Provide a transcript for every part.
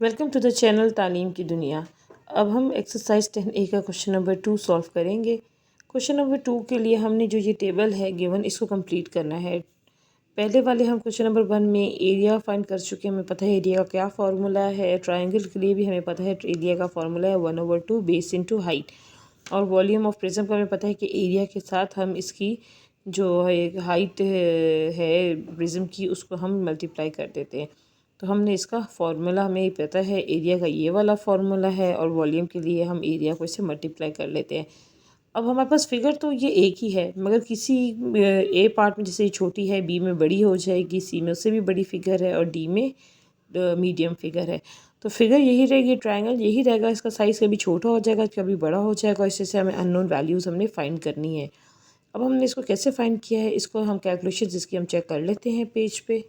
Welcome to the channel तालीम की दुनिया। अब हम एक्सरसाइज 10A का क्वेश्चन नंबर 2 सॉल्व करेंगे। क्वेश्चन नंबर 2 के लिए हमने जो ये टेबल है गिवन, इसको कंप्लीट करना है। पहले वाले हम क्वेश्चन नंबर 1 में एरिया फाइंड कर चुके हैं। हमें पता है एरिया का क्या फार्मूला है। ट्रायंगल के लिए भी हमें पता है एरिया का फार्मूला है 1/2 बेस इंटू हाइट। और वॉल्यूम ऑफ प्रिज्म का हमें पता है कि एरिया के साथ हम इसकी जो है हाइट है प्रिज्म की, उसको हम मल्टीप्लाई कर देते हैं। तो हमने इसका फार्मूला, हमें पता है एरिया का ये वाला फार्मूला है, और वॉल्यूम के लिए हम एरिया को इससे मल्टीप्लाई कर लेते हैं। अब हमारे पास फिगर तो ये एक ही है, मगर किसी ए पार्ट में जैसे छोटी है, बी में बड़ी हो जाएगी, सी में उससे भी बड़ी फिगर है, और डी में मीडियम फिगर है। तो फिगर यही रहेगी, ट्रायंगल यही रहेगा। इसका साइज़ कभी छोटा हो जाएगा, कभी बड़ा हो जाएगा। इससे से हमें अननोन वैल्यूज़ हमने फाइंड करनी है। अब हमने इसको कैसे फाइंड किया है, इसको हम कैलकुलेशन इसकी हम चेक कर लेते हैं पेज पे।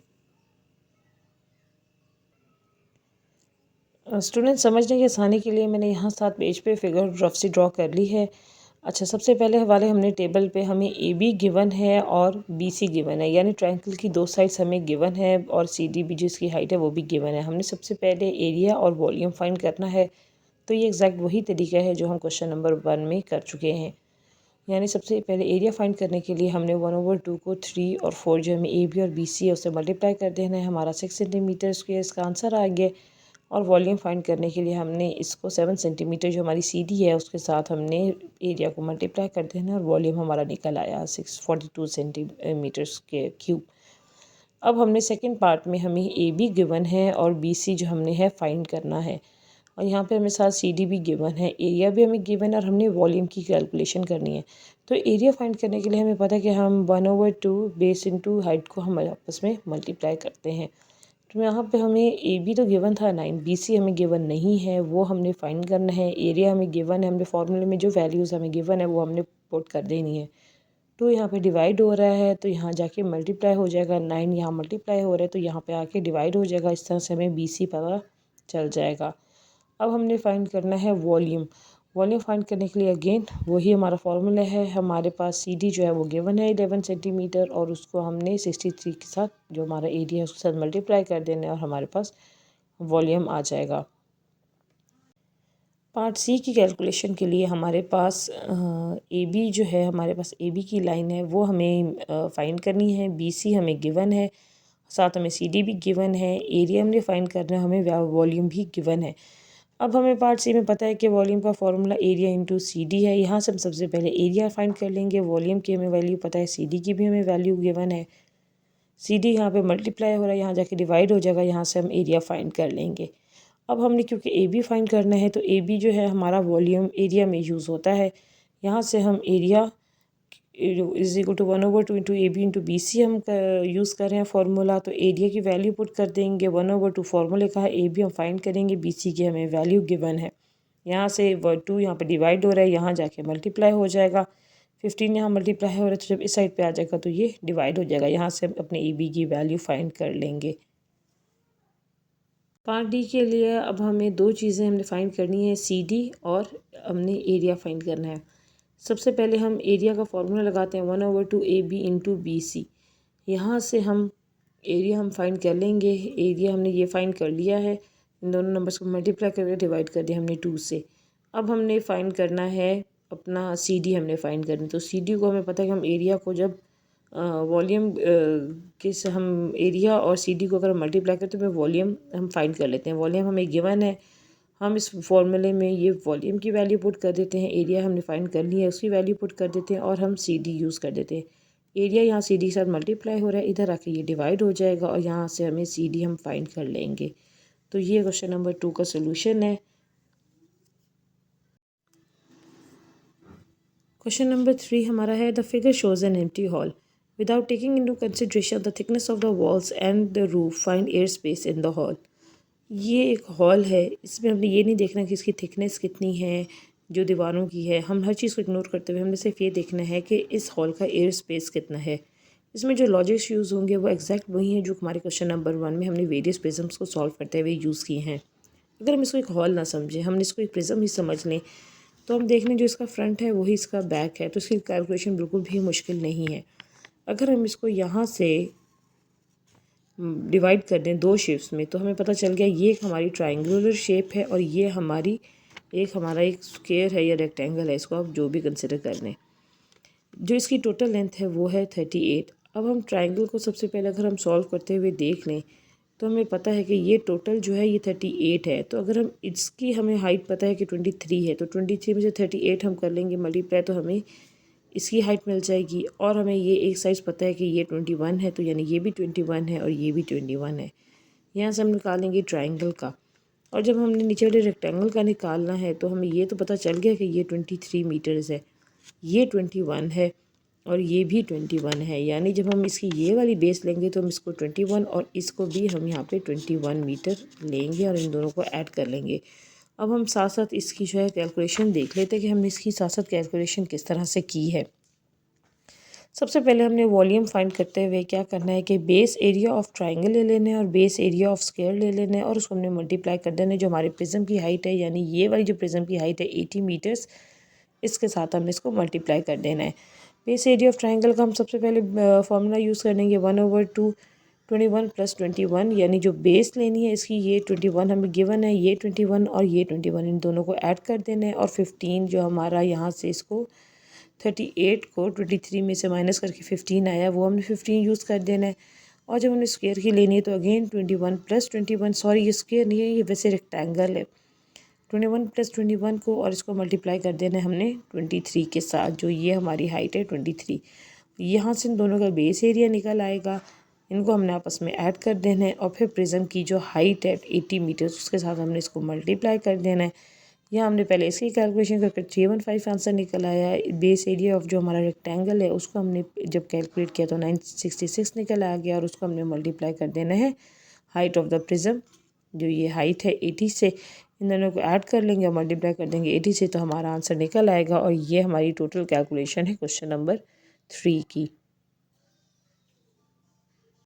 स्टूडेंट समझने की आसानी के लिए मैंने यहाँ साथ पेज पे फिगर रफ से ड्रॉ कर ली है। अच्छा, सबसे पहले वाले हमने टेबल पे हमें ए बी गिवन है और बी सी गिवन है, यानी ट्रायंगल की दो साइड्स हमें गिवन है, और सी डी भी जिसकी हाइट है वो भी गिवन है। हमने सबसे पहले एरिया और वॉल्यूम फाइंड करना है। तो ये एग्जैक्ट वही तरीका है जो हम क्वेश्चन नंबर 1 में कर चुके हैं। यानी सबसे पहले एरिया फाइंड करने के लिए हमने 1/2 को 3 और 4 जो हमें ए बी और बी सी है उससे मल्टीप्लाई कर देना है। हमारा 6 सेंटीमीटर स्क्वायर इसका आंसर आ गया। और वॉल्यूम फाइंड करने के लिए हमने इसको 7 सेंटीमीटर जो हमारी सी डी है उसके साथ हमने एरिया को मल्टीप्लाई कर देना है, और वॉल्यूम हमारा निकल आया 642 सेंटीमीटर्स के क्यूब। अब हमने सेकंड पार्ट में हमें ए बी गिवन है और बी सी जो हमने है फाइंड करना है, और यहाँ पे हमें साथ सी डी भी गिवन है, एरिया भी हमें गिवन है, और हमने वॉल्यूम की कैलकुलेशन करनी है। तो एरिया फाइंड करने के लिए हमें पता है कि हम 1/2 बेस इंटू हाइट को हम आपस में मल्टीप्लाई करते हैं। तो यहाँ पे हमें ए बी तो गिवन था 9, बी सी हमें गिवन नहीं है, वो हमने फाइंड करना है। एरिया हमें गिवन है, हमने फार्मूले में जो वैल्यूज़ हमें गिवन है वो हमने पुट कर देनी है। तो यहाँ पे डिवाइड हो रहा है तो यहाँ जाके मल्टीप्लाई हो जाएगा। 9 यहाँ मल्टीप्लाई हो रहा है तो यहाँ पे आके डिवाइड हो जाएगा। इस तरह से हमें बी सी पता चल जाएगा। अब हमने फाइंड करना है वॉल्यूम। वॉल्यूम फाइंड करने के लिए अगेन वही हमारा फार्मूला है। हमारे पास सी डी जो है वो गिवन है 11 सेंटीमीटर, और उसको हमने 63 के साथ जो हमारा एरिया है उसके साथ मल्टीप्लाई कर देना है, और हमारे पास वॉल्यूम आ जाएगा। पार्ट सी की कैलकुलेशन के लिए हमारे पास ए बी जो है, हमारे पास ए बी की लाइन है वो हमें फाइंड करनी है। बी सी हमें गिवन है, साथ हमें सी डी भी गिवन है। एरिया हमने फाइंड करना है, हमें वॉल्यूम भी गिवन है। अब हमें पार्ट सी में पता है कि वॉल्यूम का formula area into C D है। यहाँ से हम सबसे पहले एरिया फाइंड कर लेंगे। वॉल्यूम की हमें वैल्यू पता है, सी डी की भी हमें वैल्यू गिवन है। सी डी यहाँ पे मल्टीप्लाई हो रहा है, यहाँ जाके डिवाइड हो जाएगा, यहाँ से हम एरिया फाइंड कर लेंगे। अब हमने क्योंकि ए बी फाइंड करना है तो ए बी जो है हमारा वॉल्यूम एरिया में यूज़ होता है। यहाँ से हम area is equal to 1/2 into A B into B C हम यूज़ कर रहे हैं फार्मूला। तो एरिया की वैल्यू पुट कर देंगे। 1/2 फार्मूले का है, ए बी हम फाइंड करेंगे, बी सी की हमें वैल्यू गिवन है। यहाँ से 2 यहाँ पे डिवाइड हो रहा है, यहाँ जाके मल्टीप्लाई हो जाएगा। 15 यहाँ मल्टीप्लाई हो रहा है तो जब इस साइड पे आ जाएगा तो ये डिवाइड हो जाएगा। यहाँ से हम अपने ए बी की वैल्यू फाइंड कर लेंगे। पार्ट डी के लिए अब हमें दो चीज़ें हमने फाइंड करनी है, सी डी और हमने एरिया फाइंड करना है। सबसे पहले हम एरिया का फॉर्मूला लगाते हैं 1/2 A B into B C. यहाँ से हम एरिया हम फाइंड कर लेंगे। एरिया हमने ये फाइंड कर लिया है, इन दोनों नंबर्स को मल्टीप्लाई करके डिवाइड कर दिया हमने 2 से। अब हमने फाइंड करना है अपना सी डी, हमने फाइंड करना है। तो सी डी को हमें पता है कि हम एरिया को जब वॉल्यूम के से हम एरिया और सी डी को अगर मल्टीप्लाई करते तो वॉल्यूम हम फाइंड कर लेते हैं। वॉल्यूम हमें गिवन है, हम इस फॉर्मूले में ये वॉल्यूम की वैल्यू पुट कर देते हैं। एरिया हमने फाइंड कर लिया है, उसकी वैल्यू पुट कर देते हैं, और हम सी डी यूज़ कर देते हैं। एरिया यहाँ सी डी के साथ मल्टीप्लाई हो रहा है, इधर आके ये डिवाइड हो जाएगा, और यहाँ से हमें सी डी हम फाइंड कर लेंगे। तो ये क्वेश्चन नंबर 2 का सोल्यूशन है। क्वेश्चन नंबर 3 हमारा है, the figure shows an empty hall without taking into consideration the thickness of the walls and the roof, find air space in the hall. ये एक हॉल है, इसमें हमने ये नहीं देखना कि इसकी थिकनेस कितनी है जो दीवारों की है। हम हर चीज़ को इग्नोर करते हुए हमने सिर्फ ये देखना है कि इस हॉल का एयर स्पेस कितना है। इसमें जो लॉजिक्स यूज़ होंगे वो एग्जैक्ट वही हैं जो हमारे क्वेश्चन नंबर 1 में हमने वेरियस प्रिज्म्स को सॉल्व करते हुए यूज़ किए हैं। अगर हम इसको एक हॉल ना समझें, हम इसको एक प्रिज्म ही समझ लें, तो हम देख लें जो इसका फ्रंट है वही इसका बैक है, तो इसकी कैलकुलेशन बिल्कुल भी मुश्किल नहीं है। अगर हम इसको यहाँ से डिवाइड कर दें दो शेप्स में तो हमें पता चल गया ये एक हमारी ट्रायंगुलर शेप है और ये हमारा एक स्क्वायर है या रेक्टेंगल है, इसको आप जो भी कंसिडर कर लें। जो इसकी टोटल लेंथ है वो है 38। अब हम ट्रायंगल को सबसे पहले अगर हम सॉल्व करते हुए देख लें तो हमें पता है कि ये टोटल जो है ये 38 है। तो अगर हम इसकी हमें हाइट पता है कि 23 है तो 23 में से 38 हम कर लेंगे मल्टीप्लाई तो हमें इसकी हाइट मिल जाएगी। और हमें ये एक साइज़ पता है कि ये 21 है तो यानी ये भी 21 है और ये भी 21 है। यहाँ से हम निकालेंगे ट्रायंगल का, और जब हमने नीचे वाले रेक्टेंगल का निकालना है तो हमें ये तो पता चल गया कि ये 23 मीटर्स है, ये 21 है और ये भी 21 है। यानी जब हम इसकी ये वाली बेस लेंगे तो हम इसको 21 और इसको भी हम यहाँ पे 21 मीटर लेंगे और इन दोनों को ऐड कर लेंगे। अब हम साथ साथ इसकी जो है कैलकुलेशन देख लेते हैं कि हमने इसकी साथ साथ कैलकुलेशन किस तरह से की है। सबसे पहले हमने वॉल्यूम फाइंड करते हुए क्या करना है कि बेस एरिया ऑफ ट्राइंगल ले लेना है और बेस एरिया ऑफ स्क्वायर ले लेना है और उसको हमने मल्टीप्लाई कर देना है। जो हमारे प्रिज्म की हाइट है यानी ये वाली जो प्रिज्म की हाइट है 80 मीटर्स, इसके साथ हमने इसको मल्टीप्लाई कर देना है। बेस एरिया ऑफ ट्राइंगल का हम सबसे पहले फार्मूला यूज़ करेंगे 1/2 21 + 21, यानी जो बेस लेनी है इसकी ये 21 हमें गिवन है, ये 21 और ये 21 इन दोनों को ऐड कर देना है। और 15 जो हमारा यहाँ से इसको 38 को 23 में से माइनस करके 15 आया वो हमने 15 यूज़ कर देना है। और जब हमने स्क्वायर की लेनी है तो अगेन 21 + 21, सॉरी ये स्क्वायर नहीं है, ये वैसे रेक्टेंगल है। 21 + 21 को और इसको मल्टीप्लाई कर देना है हमने 23 के साथ, जो ये हमारी हाइट है 23। यहाँ से इन दोनों का बेस एरिया निकल आएगा, इनको हमने आपस में ऐड कर देना है और फिर प्रिज्म की जो हाइट है 80 मीटर्स उसके साथ हमने इसको मल्टीप्लाई कर देना है। यहाँ हमने पहले इसकी कैलकुलेशन करके 315 आंसर निकल आया है। बेस एरिया ऑफ जो हमारा रेक्टेंगल है उसको हमने जब कैलकुलेट किया तो 966 निकल आ गया और उसको हमने मल्टीप्लाई कर देना है हाइट ऑफ द प्रिज्म, जो ये हाइट है 80 से। इन दोनों को ऐड कर लेंगे और मल्टीप्लाई कर देंगे 80 से तो हमारा आंसर निकल आएगा। और ये हमारी टोटल कैलकुलेशन है क्वेश्चन नंबर 3 की।